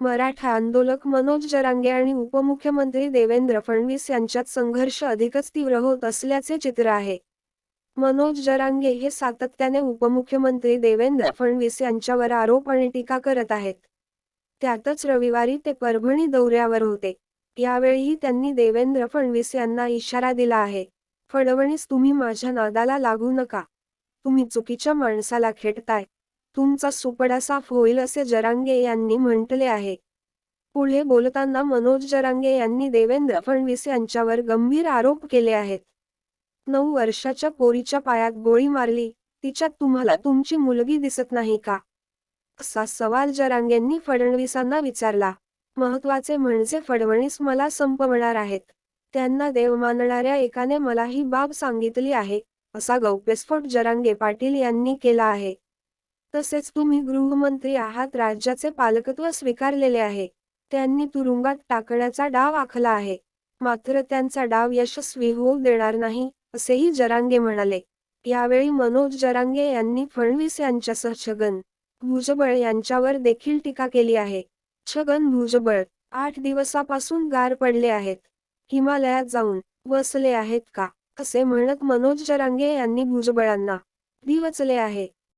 मराठा आंदोलक मनोज जरांगे आणि उपमुख्यमंत्री देवेंद्र फडणवीस यांच्यात संघर्ष अधिकच तीव्र होत असल्याचे चित्र आहे. मनोज जरांगे हे सातत्याने उपमुख्यमंत्री देवेंद्र फडणवीस यांच्यावर आरोप आणि टीका करत आहेत. त्यातच रविवारी ते परभणी दौऱ्यावर होते. यावेळीही त्यांनी देवेंद्र फडणवीस यांना इशारा दिला आहे. फडणवीस, तुम्ही माझ्या नादाला लागू नका. तुम्ही चुकीच्या माणसाला खेटताय. तुमचा सुपडा साफ होईल असे जरांगे यांनी म्हटले आहे. पुढे बोलताना मनोज जरांगे यांनी देवेंद्र फडणवीस यांच्यावर गंभीर आरोप केले आहेत. 9 वर्षाच्या पोरीच्या पायात गोळी मारली, तिच्यात तुम्हाला तुमची मुलगी दिसत नाही का? असा सवाल जरांगेंनी फडणवीसांना विचारला. महत्त्वाचे म्हणजे फडणवीस मला संपवणार आहेत. त्यांना देव मानणाऱ्या एकाने मला ही बाब सांगितली आहे, असा गौप्यस्फोट जरांगे पाटील यांनी केला आहे. तसेच तुम्ही गृहमंत्री आहात, राज्याचे पालकत्व स्वीकारलेले आहे. त्यांनी तुरुंगात टाकण्याचा डाव आखला आहे. मात्र त्यांचा डाव यशस्वी होऊ देणार नाही, असेही जरांगे म्हणाले. यावेळी मनोज जरांगे यांनी फडणवीस यांच्यासह छगन भुजबळ यांच्यावर देखील टीका केली आहे. छगन भुजबळ 8 दिवसापासून गार पडले आहेत. हिमालयात जाऊन बसले आहेत का, असे म्हणत मनोज जरांगे यांनी भुजबळांना डिवचले आहे.